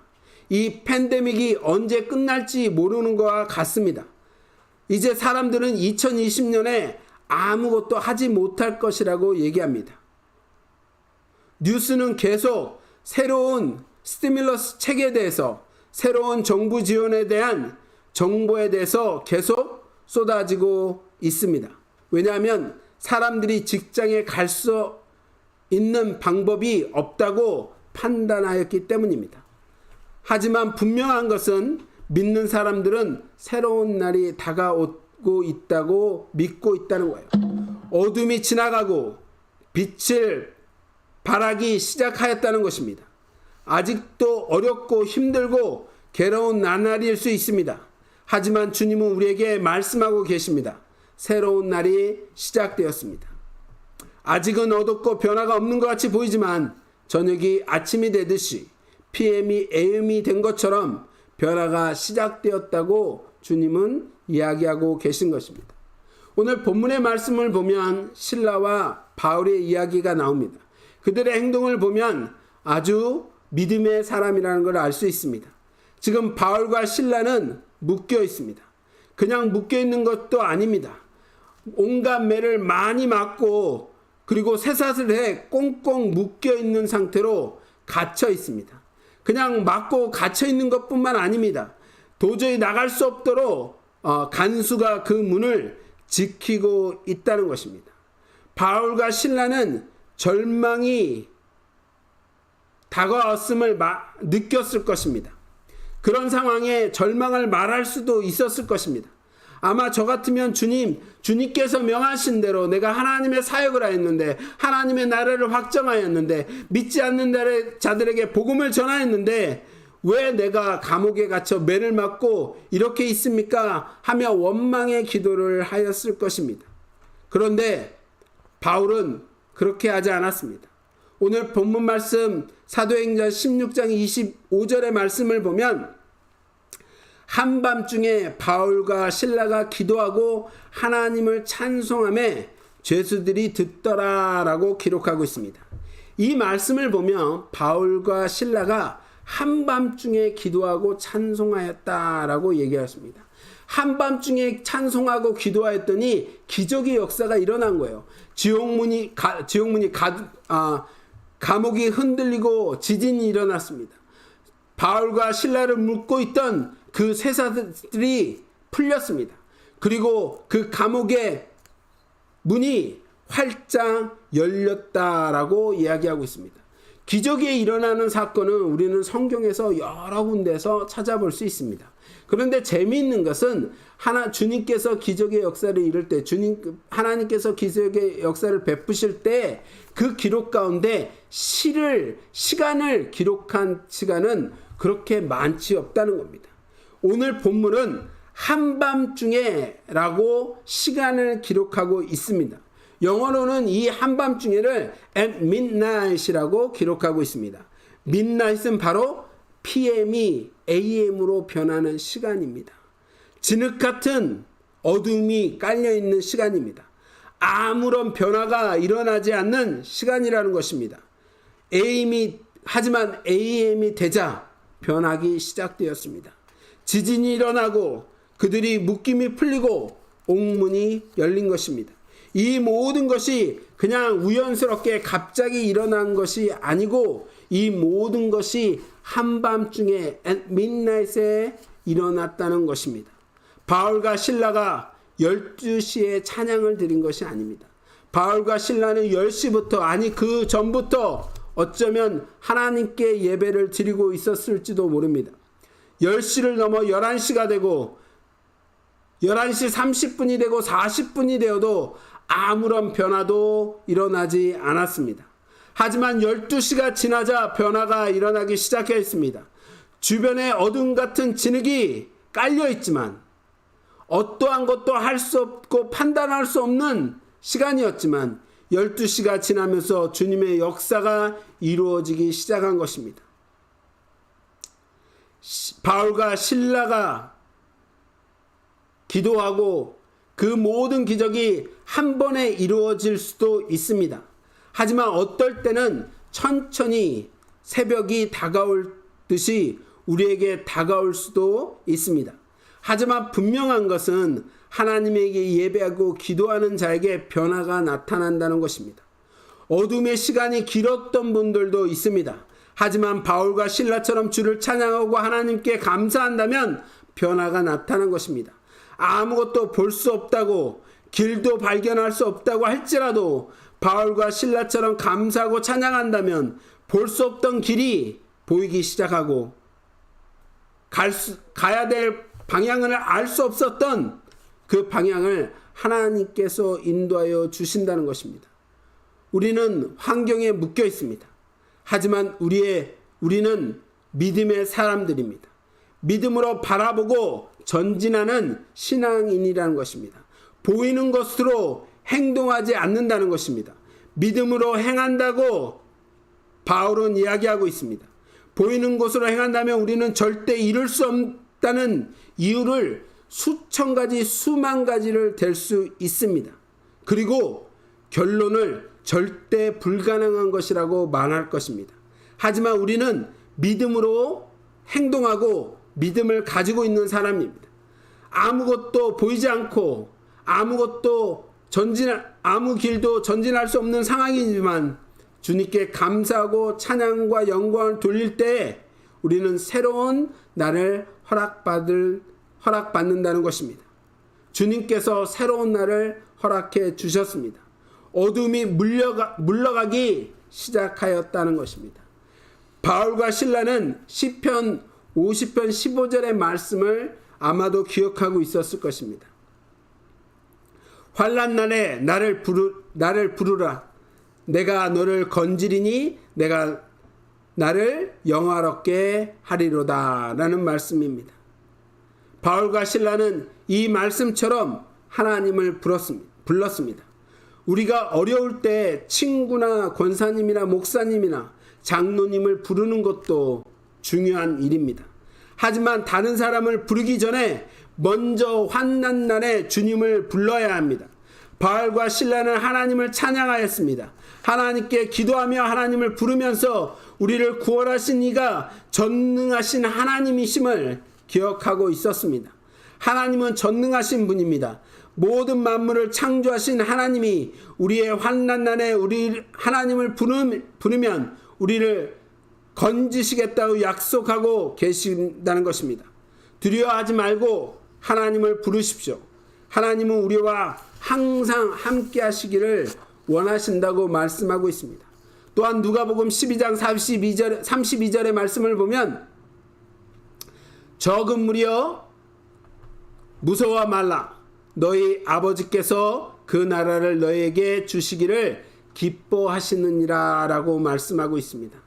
B: 이 팬데믹이 언제 끝날지 모르는 것과 같습니다. 이제 사람들은 2020년에 아무것도 하지 못할 것이라고 얘기합니다. 뉴스는 계속 새로운 스티뮬러스 책에 대해서, 새로운 정부 지원에 대한 정보에 대해서 계속 쏟아지고 있습니다. 왜냐하면 사람들이 직장에 갈 수 있는 방법이 없다고 판단하였기 때문입니다. 하지만 분명한 것은 믿는 사람들은 새로운 날이 다가오고 있다고 믿고 있다는 거예요. 어둠이 지나가고 빛을 발하기 시작하였다는 것입니다. 아직도 어렵고 힘들고 괴로운 나날일 수 있습니다. 하지만 주님은 우리에게 말씀하고 계십니다. 새로운 날이 시작되었습니다. 아직은 어둡고 변화가 없는 것 같이 보이지만 저녁이 아침이 되듯이 PM이 AM이 된 것처럼 변화가 시작되었다고 주님은 이야기하고 계신 것입니다. 오늘 본문의 말씀을 보면 신라와 바울의 이야기가 나옵니다. 그들의 행동을 보면 아주 믿음의 사람이라는 걸 알 수 있습니다. 지금 바울과 신라는 묶여 있습니다. 그냥 묶여 있는 것도 아닙니다. 온갖 매를 많이 맞고 그리고 쇠사슬에 꽁꽁 묶여 있는 상태로 갇혀 있습니다. 그냥 맞고 갇혀 있는 것뿐만 아닙니다. 도저히 나갈 수 없도록 간수가 그 문을 지키고 있다는 것입니다. 바울과 신라는 절망이 다가왔음을 느꼈을 것입니다. 그런 상황에 절망을 말할 수도 있었을 것입니다. 아마 저 같으면 주님께서 명하신 대로 내가 하나님의 사역을 하였는데, 하나님의 나라를 확정하였는데, 믿지 않는 자들에게 복음을 전하였는데 왜 내가 감옥에 갇혀 매를 맞고 이렇게 있습니까? 하며 원망의 기도를 하였을 것입니다. 그런데 바울은 그렇게 하지 않았습니다. 오늘 본문 말씀 사도행전 16장 25절의 말씀을 보면 한밤중에 바울과 실라가 기도하고 하나님을 찬송하며 죄수들이 듣더라라고 기록하고 있습니다. 이 말씀을 보면 바울과 실라가 한밤중에 기도하고 찬송하였다라고 얘기했습니다. 한밤중에 찬송하고 기도하였더니 기적의 역사가 일어난 거예요. 감옥이 흔들리고 지진이 일어났습니다. 바울과 실라를 묶고 있던 그 쇠사들이 풀렸습니다. 그리고 그 감옥의 문이 활짝 열렸다라고 이야기하고 있습니다. 기적이 일어나는 사건은 우리는 성경에서 여러 군데서 찾아볼 수 있습니다. 그런데 재미있는 것은 주님께서 기적의 역사를 이룰 때, 하나님께서 기적의 역사를 베푸실 때 그 기록 가운데 시간을 기록한 시간은 그렇게 많지 없다는 겁니다. 오늘 본문은 한밤중에라고 시간을 기록하고 있습니다. 영어로는 이 한밤중에를 at midnight이라고 기록하고 있습니다. midnight은 바로 PM이 AM으로 변하는 시간입니다. 진흙 같은 어둠이 깔려있는 시간입니다. 아무런 변화가 일어나지 않는 시간이라는 것입니다. 하지만 AM이 되자 변하기 시작되었습니다. 지진이 일어나고 그들이 묶임이 풀리고 옥문이 열린 것입니다. 이 모든 것이 그냥 우연스럽게 갑자기 일어난 것이 아니고 이 모든 것이 한밤중에 at midnight에 일어났다는 것입니다. 바울과 실라가 12시에 찬양을 드린 것이 아닙니다. 바울과 실라는 10시부터 그 전부터 어쩌면 하나님께 예배를 드리고 있었을지도 모릅니다. 10시를 넘어 11시가 되고 11시 30분이 되고 40분이 되어도 아무런 변화도 일어나지 않았습니다. 하지만 12시가 지나자 변화가 일어나기 시작했습니다. 주변에 어둠 같은 진흙이 깔려 있지만 어떠한 것도 할 수 없고 판단할 수 없는 시간이었지만 12시가 지나면서 주님의 역사가 이루어지기 시작한 것입니다. 바울과 실라가 기도하고 그 모든 기적이 한 번에 이루어질 수도 있습니다. 하지만 어떨 때는 천천히 새벽이 다가올 듯이 우리에게 다가올 수도 있습니다. 하지만 분명한 것은 하나님에게 예배하고 기도하는 자에게 변화가 나타난다는 것입니다. 어둠의 시간이 길었던 분들도 있습니다. 하지만 바울과 실라처럼 주를 찬양하고 하나님께 감사한다면 변화가 나타난 것입니다. 아무것도 볼 수 없다고, 길도 발견할 수 없다고 할지라도 바울과 실라처럼 감사하고 찬양한다면 볼 수 없던 길이 보이기 시작하고 가야 될 방향을 알 수 없었던 그 방향을 하나님께서 인도하여 주신다는 것입니다. 우리는 환경에 묶여 있습니다. 하지만 우리는 믿음의 사람들입니다. 믿음으로 바라보고 전진하는 신앙인이라는 것입니다. 보이는 것으로 행동하지 않는다는 것입니다. 믿음으로 행한다고 바울은 이야기하고 있습니다. 보이는 것으로 행한다면 우리는 절대 이룰 수 없다는 이유를 수천 가지, 수만 가지를 댈 수 있습니다. 그리고 결론을 절대 불가능한 것이라고 말할 것입니다. 하지만 우리는 믿음으로 행동하고 믿음을 가지고 있는 사람입니다. 아무것도 보이지 않고 아무 길도 전진할 수 없는 상황이지만 주님께 감사하고 찬양과 영광을 돌릴 때 우리는 새로운 날을 허락받는다는 것입니다. 주님께서 새로운 날을 허락해 주셨습니다. 어둠이 물러가기 시작하였다는 것입니다. 바울과 실라는 시편 50편 15절의 말씀을 아마도 기억하고 있었을 것입니다. 환난 날에 나를 부르라. 내가 너를 건지리니 내가 나를 영화롭게 하리로다 라는 말씀입니다. 바울과 실라는 이 말씀처럼 하나님을 불렀습니다. 우리가 어려울 때 친구나 권사님이나 목사님이나 장로님을 부르는 것도 중요한 일입니다. 하지만 다른 사람을 부르기 전에 먼저 환난 날에 주님을 불러야 합니다. 바울과 실라는 하나님을 찬양하였습니다. 하나님께 기도하며 하나님을 부르면서 우리를 구원하신 이가 전능하신 하나님이심을 기억하고 있었습니다. 하나님은 전능하신 분입니다. 모든 만물을 창조하신 하나님이 우리의 환난 날에 우리 하나님을 부르면 우리를 건지시겠다고 약속하고 계신다는 것입니다. 두려워하지 말고 하나님을 부르십시오. 하나님은 우리와 항상 함께 하시기를 원하신다고 말씀하고 있습니다. 또한 누가복음 12장 32절의 말씀을 보면 적은 무리여 무서워 말라. 너희 아버지께서 그 나라를 너희에게 주시기를 기뻐하시느니라 라고 말씀하고 있습니다.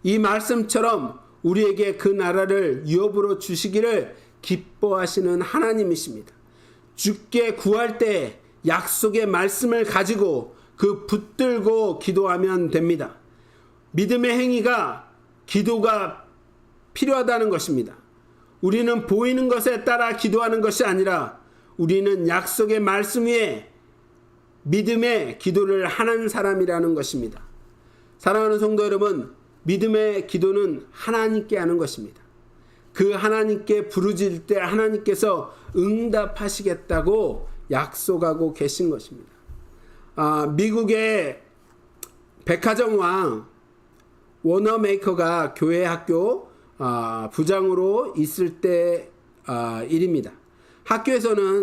B: 이 말씀처럼 우리에게 그 나라를 유업으로 주시기를 기뻐하시는 하나님이십니다. 주께 구할 때 약속의 말씀을 가지고 그 붙들고 기도하면 됩니다. 믿음의 행위가 기도가 필요하다는 것입니다. 우리는 보이는 것에 따라 기도하는 것이 아니라 우리는 약속의 말씀 위에 믿음의 기도를 하는 사람이라는 것입니다. 사랑하는 성도 여러분, 믿음의 기도는 하나님께 하는 것입니다. 그 하나님께 부르짖을 때 하나님께서 응답하시겠다고 약속하고 계신 것입니다. 미국의 백화점왕 워너메이커가 교회 학교 부장으로 있을 때 일입니다.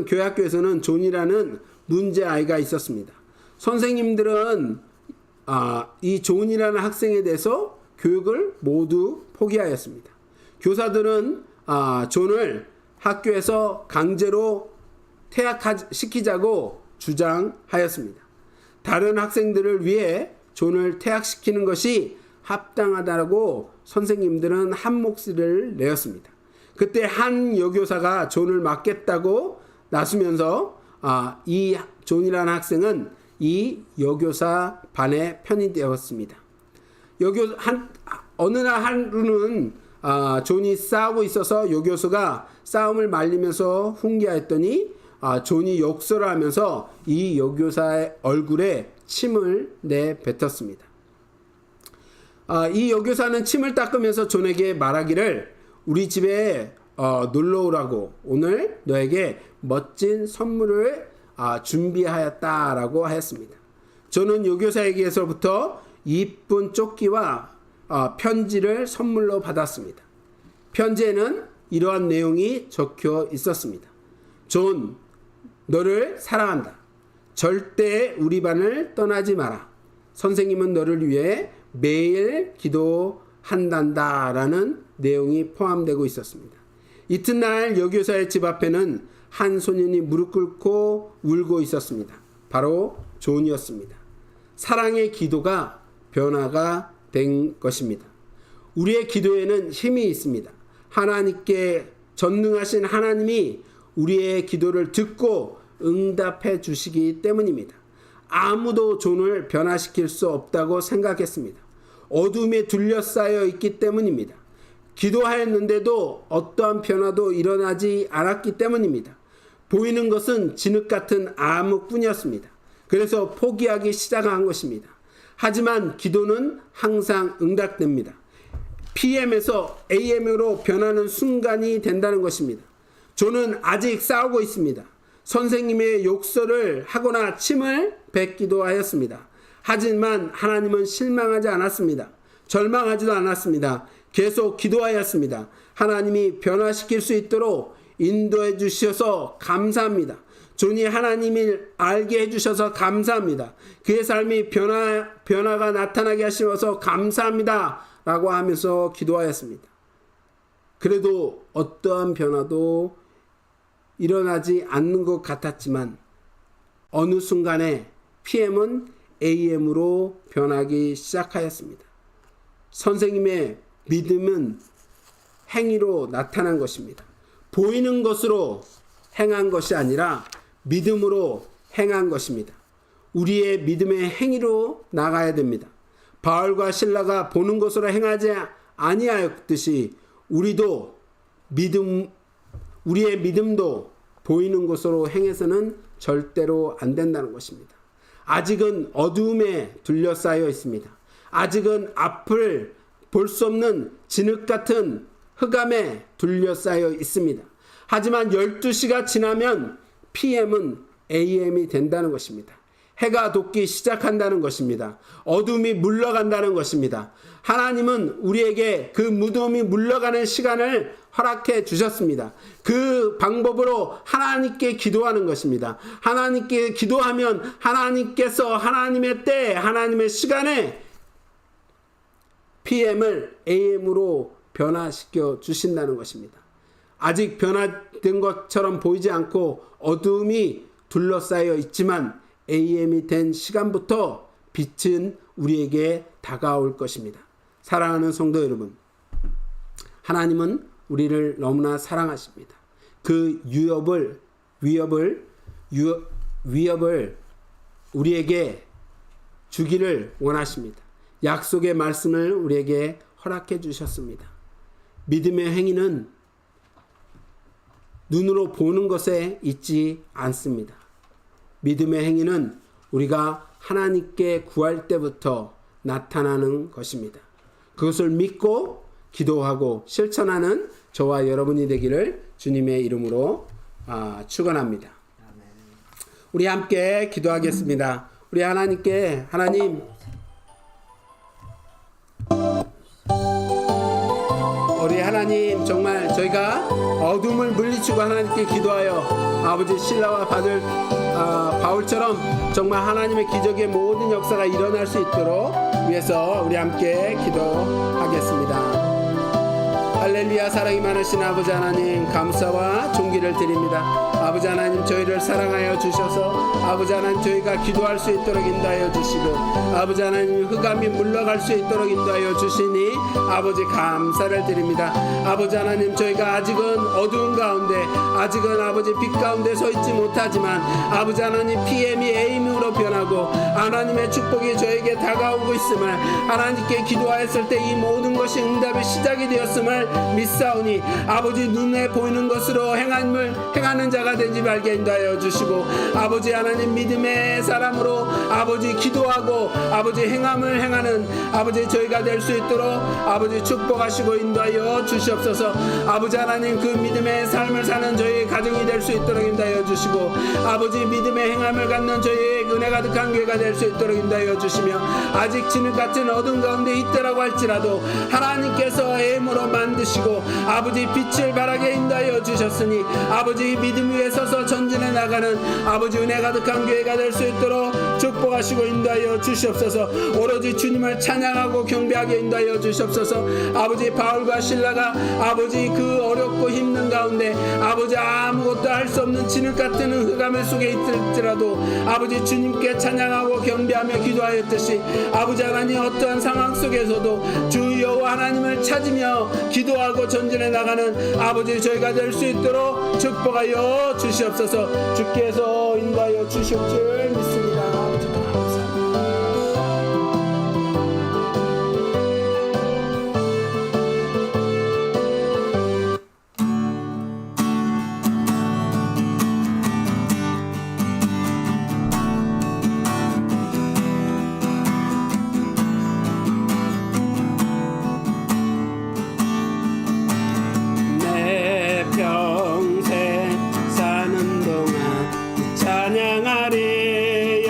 B: 교회 학교에서는 존이라는 문제 아이가 있었습니다. 선생님들은 이 존이라는 학생에 대해서 교육을 모두 포기하였습니다. 교사들은 존을 학교에서 강제로 퇴학시키자고 주장하였습니다. 다른 학생들을 위해 존을 퇴학시키는 것이 합당하다고 선생님들은 한 목소리를 내었습니다. 그때 한 여교사가 존을 맡겠다고 나서면서 이 존이라는 학생은 이 여교사 반에 편입되었습니다. 어느 날 하루는 존이 싸우고 있어서 여교수가 싸움을 말리면서 훈계하였더니 존이 욕설을 하면서 이 여교사의 얼굴에 침을 내뱉었습니다. 이 여교사는 침을 닦으면서 존에게 말하기를 우리 집에 놀러 오라고 오늘 너에게 멋진 선물을 준비하였다라고 하였습니다. 저는 여교사에게서부터 이쁜 조끼와 편지를 선물로 받았습니다. 편지에는 이러한 내용이 적혀 있었습니다. 존, 너를 사랑한다. 절대 우리 반을 떠나지 마라. 선생님은 너를 위해 매일 기도한단다 라는 내용이 포함되고 있었습니다. 이튿날 여교사의 집 앞에는 한 소년이 무릎 꿇고 울고 있었습니다. 바로 존이었습니다. 사랑의 기도가 변화가 된 것입니다. 우리의 기도에는 힘이 있습니다. 하나님께 전능하신 하나님이 우리의 기도를 듣고 응답해 주시기 때문입니다. 아무도 존을 변화시킬 수 없다고 생각했습니다. 어둠에 둘러싸여 있기 때문입니다. 기도하였는데도 어떠한 변화도 일어나지 않았기 때문입니다. 보이는 것은 진흙 같은 암흑뿐이었습니다. 그래서 포기하기 시작한 것입니다. 하지만 기도는 항상 응답됩니다. PM에서 AM으로 변하는 순간이 된다는 것입니다. 저는 아직 싸우고 있습니다. 선생님의 욕설을 하거나 침을 뱉기도 하였습니다. 하지만 하나님은 실망하지 않았습니다. 절망하지도 않았습니다. 계속 기도하였습니다. 하나님이 변화시킬 수 있도록 인도해 주셔서 감사합니다. 존이 하나님을 알게 해주셔서 감사합니다. 그의 삶이 변화가 나타나게 하셔서 감사합니다. 라고 하면서 기도하였습니다. 그래도 어떠한 변화도 일어나지 않는 것 같았지만 어느 순간에 PM은 AM으로 변하기 시작하였습니다. 선생님의 믿음은 행위로 나타난 것입니다. 보이는 것으로 행한 것이 아니라 믿음으로 행한 것입니다. 우리의 믿음의 행위로 나가야 됩니다. 바울과 실라가 보는 것으로 행하지 아니하였듯이 우리의 믿음도 보이는 것으로 행해서는 절대로 안 된다는 것입니다. 아직은 어두움에 둘러싸여 있습니다. 아직은 앞을 볼 수 없는 진흙 같은 흑암에 둘러싸여 있습니다. 하지만 12시가 지나면 PM은 AM이 된다는 것입니다. 해가 돋기 시작한다는 것입니다. 어둠이 물러간다는 것입니다. 하나님은 우리에게 그 무덤이 물러가는 시간을 허락해 주셨습니다. 그 방법으로 하나님께 기도하는 것입니다. 하나님께 기도하면 하나님께서 하나님의 때, 하나님의 시간에 PM을 AM으로 변화시켜 주신다는 것입니다. 아직 변화된 것처럼 보이지 않고 어둠이 둘러싸여 있지만 AM이 된 시간부터 빛은 우리에게 다가올 것입니다. 사랑하는 성도 여러분, 하나님은 우리를 너무나 사랑하십니다. 그 위협을 우리에게 주기를 원하십니다. 약속의 말씀을 우리에게 허락해 주셨습니다. 믿음의 행위는 눈으로 보는 것에 있지 않습니다. 믿음의 행위는 우리가 하나님께 구할 때부터 나타나는 것입니다. 그것을 믿고 기도하고 실천하는 저와 여러분이 되기를 주님의 이름으로 축원합니다. 우리 함께 기도하겠습니다. 우리 하나님께 하나님 정말 저희가 어둠을 물리치고 하나님께 기도하여 아버지 실라와 바울처럼 정말 하나님의 기적의 모든 역사가 일어날 수 있도록 위해서 우리 함께 기도하겠습니다. 할렐루야. 사랑이 많으신 아버지 하나님, 감사와 존귀를 드립니다. 아버지 하나님, 저희를 사랑하여 주셔서 아버지 하나님 저희가 기도할 수 있도록 인도하여 주시고 아버지 하나님 흑암이 물러갈 수 있도록 인도하여 주시니 아버지 감사를 드립니다. 아버지 하나님, 저희가 아직은 어두운 가운데, 아직은 아버지 빛 가운데 서 있지 못하지만 아버지 하나님 PM이 AM으로 변하고 하나님의 축복이 저에게 다가오고 있음을, 하나님께 기도하였을 때 이 모든 것이 응답의 시작이 되었음을 믿사오니 아버지 눈에 보이는 것으로 행하는 자가 되지 말게 인도하여 주시고 아버지 하나님 믿음의 사람으로 아버지 기도하고 아버지 행함을 행하는 아버지 저희가 될 수 있도록 아버지 축복하시고 인도하여 주시옵소서. 아버지 하나님 그 믿음의 삶을 사는 저희의 가정이 될 수 있도록 인도하여 주시고 아버지 믿음의 행함을 갖는 저희의 은혜 가득한 교회가 될 수 있도록 인도하여 주시며 아직 진흙 같은 어둠 가운데 있더라고 할지라도 하나님께서 애물로 만드시고 아버지 빛을 바라게 인도하여 주셨으니 아버지 믿음 위에 서서 전진해 나가는 아버지 은혜 가득한 교회가 될 수 있도록 축복하시고 인도하여 주시옵소서. 오로지 주님을 찬양하고 경배하게 인도하여 주시옵소서. 아버지 바울과 실라가 아버지 그 어렵고 힘든 가운데 아버지 아무것도 할 수 없는 진흙 같은 흑암 속에 있을지라도 아버지 주님께 찬양하고 경배하며 기도하였듯이 아버지 하나님 어떠한 상황 속에서도 주 여호와 하나님을 찾으며 기도하고 전진해 나가는 아버지 저희가 될 수 있도록 축복하여 주시옵소서. 주께서 인도하여 주실 줄 믿습니다. 아버지 감사합니다. 평생 사는 동안 찬양하리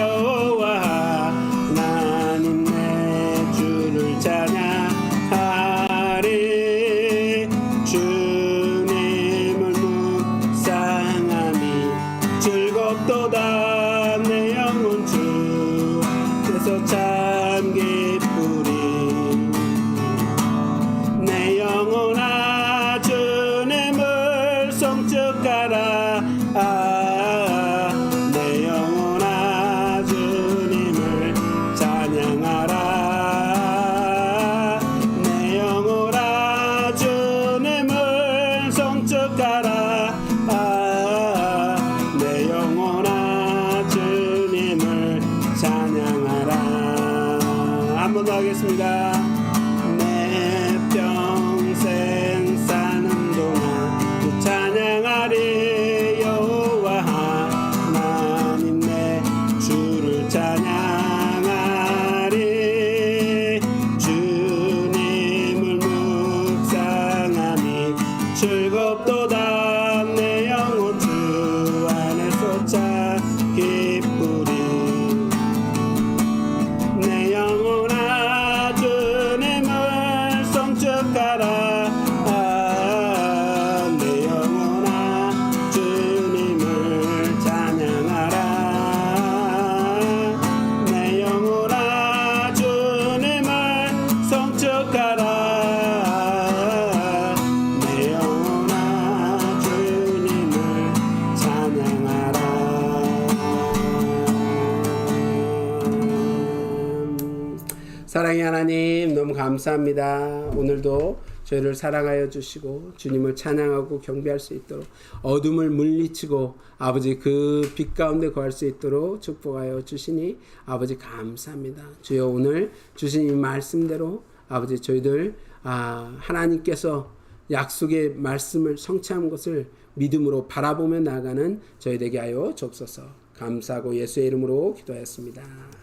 B: 하나님 너무 감사합니다. 오늘도 저희를 사랑하여 주시고 주님을 찬양하고 경배할 수 있도록 어둠을 물리치고 아버지 그 빛 가운데 거할 수 있도록 축복하여 주시니 아버지 감사합니다. 주여 오늘 주신 이 말씀대로 아버지 저희들 하나님께서 약속의 말씀을 성취한 것을 믿음으로 바라보며 나아가는 저희 되게 하여 주옵소서. 감사하고 예수의 이름으로 기도하였습니다. 아멘.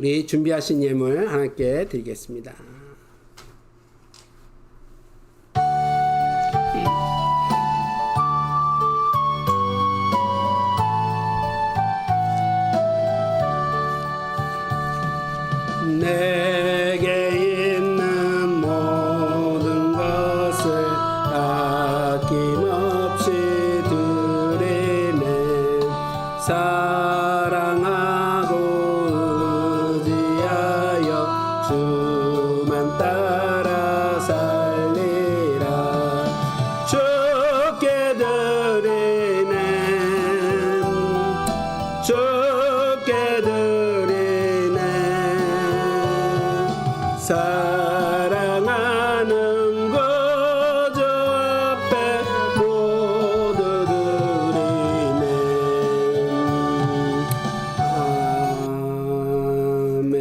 B: 우리 준비하신 예물 하나님께 드리겠습니다. 내게 있는 모든 것을 아낌없이 드리네. 사랑하고 의지하여 주만 따라 살리라. 주께 드리네. 주께 드리네. 사랑하는 구주 앞에 모두 드리네. 아멘.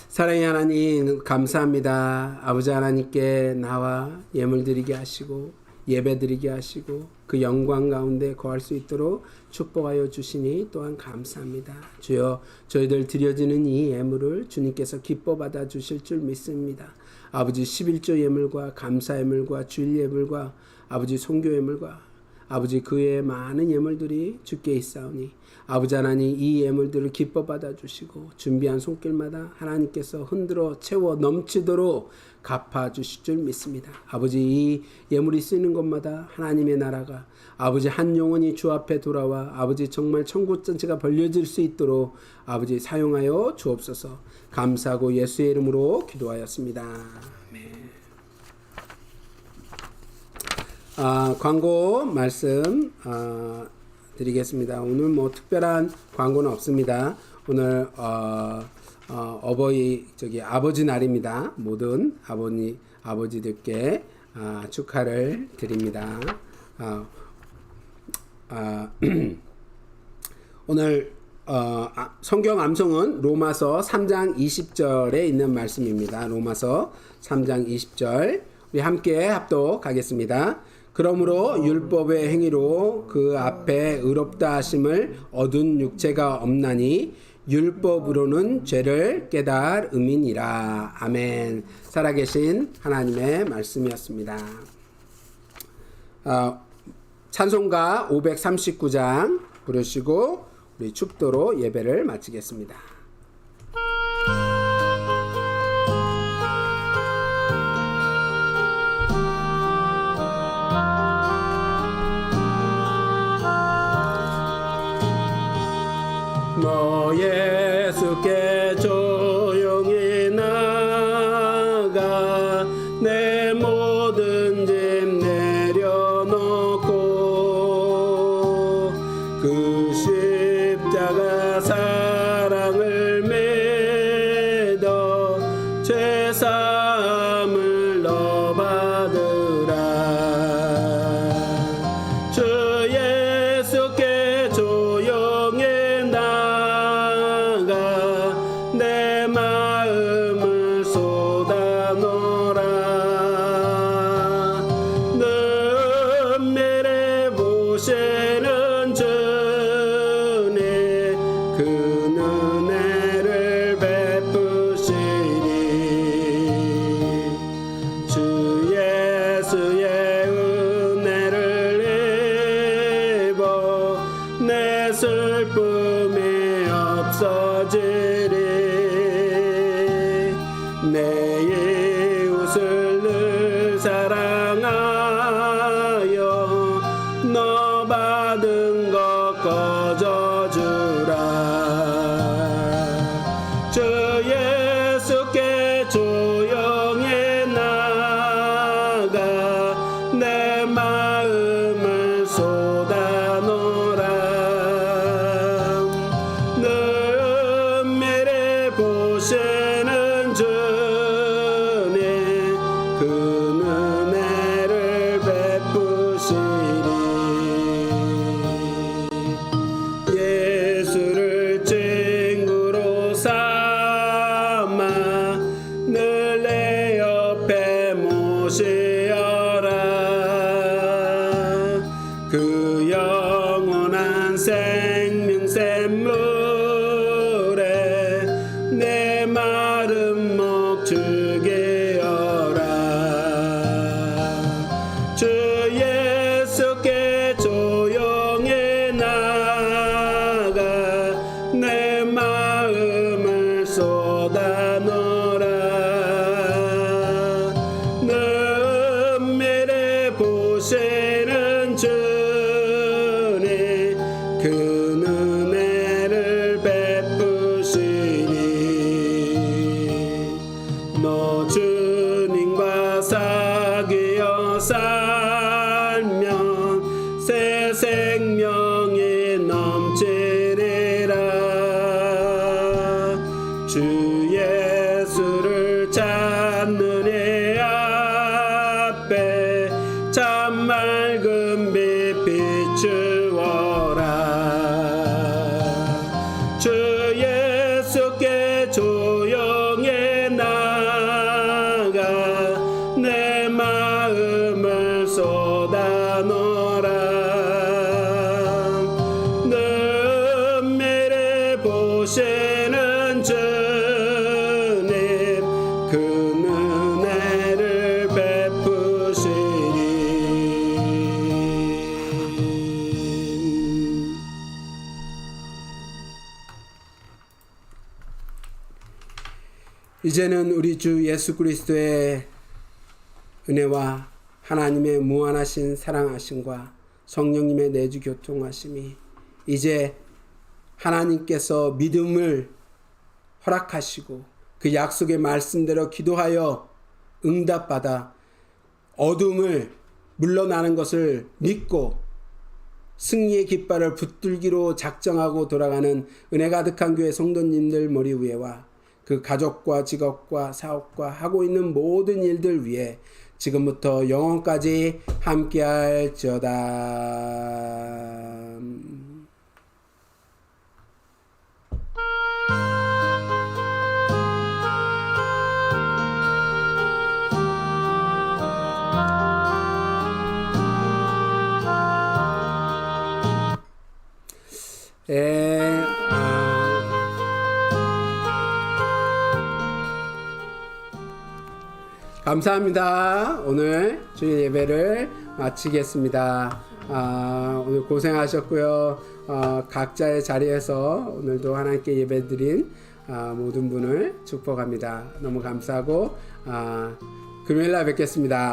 B: 사랑의 하나님 감사합니다. 아버지 하나님께 나와 예물 드리게 하시고 예배 드리게 하시고 그 영광 가운데 거할 수 있도록 축복하여 주시니 또한 감사합니다. 주여 저희들 드려지는 이 예물을 주님께서 기뻐 받아 주실 줄 믿습니다. 아버지 11조 예물과 감사 예물과 주일 예물과 아버지 선교 예물과 아버지 그 외에 많은 예물들이 주께 있사오니 아버지 하나님 이 예물들을 기뻐 받아 주시고 준비한 손길마다 하나님께서 흔들어 채워 넘치도록 갚아 주실 줄 믿습니다. 아버지 이 예물이 쓰이는 것마다 하나님의 나라가 아버지 한 영혼이 주 앞에 돌아와 아버지 정말 천국 전체가 벌려질 수 있도록 아버지 사용하여 주옵소서. 감사하고 예수의 이름으로 기도하였습니다. 아멘. 광고 말씀 드리겠습니다. 오늘 뭐 특별한 광고는 없습니다. 오늘 아버지 날입니다. 모든 아버지들께 축하를 드립니다. 오늘 성경 암송은 로마서 3장 20절에 있는 말씀입니다. 로마서 3장 20절 우리 함께 합독하겠습니다. 그러므로 율법의 행위로 그 앞에 의롭다 하심을 얻은 육체가 없나니 율법으로는 죄를 깨달음이니라. 아멘. 살아계신 하나님의 말씀이었습니다. 찬송가 539장 부르시고 우리 축도로 예배를 마치겠습니다. 너 예수께 조용히 나가 내 모든 짐 내려놓고 그 십자가 사랑을 믿어 죄사함을 너 받으라. 주 예수께 조용히 내 마음을 쏟아놓으라. 눈밀에 보시는 주님 그 은혜를 베푸시니 주 예수의 은혜를 입어 내 슬픔이 없어지리. 내 이웃을 늘 사랑하여 너 받은 것 거저주라. 주 예수께 조용히 나가 내 마음을 쏟아놓으라. 늘 주게 오라. 주 예수께 조용히 나가 내 마음을 쏟아놓으라. 내 은밀히 보시는 주님 그 은혜를 베푸시니 너 주님과 사귀어 살면 새 생명이 넘치리라. 주 예수를 찾는 이 앞에 참 맑은 빛 비추어라. 주 예수께 조용히 나가 내 마음을 쏟아놓으라. 내 은밀히 보시는 주님 그 은혜를 베푸시니 이제는 우리 주 예수 그리스도의 은혜와 하나님의 무한하신 사랑하심과 성령님의 내주 교통하심이 이제 하나님께서 믿음을 허락하시고 그 약속의 말씀대로 기도하여 응답받아 어둠을 물러나는 것을 믿고 승리의 깃발을 붙들기로 작정하고 돌아가는 은혜 가득한 교회 성도님들 머리 위에와 그 가족과 직업과 사업과 하고 있는 모든 일들 위해 지금부터 영원까지 함께할지어다. 감사합니다. 오늘 주일 예배를 마치겠습니다. 오늘 고생하셨고요. 각자의 자리에서 오늘도 하나님께 예배드린 모든 분을 축복합니다. 너무 감사하고 금요일날 뵙겠습니다.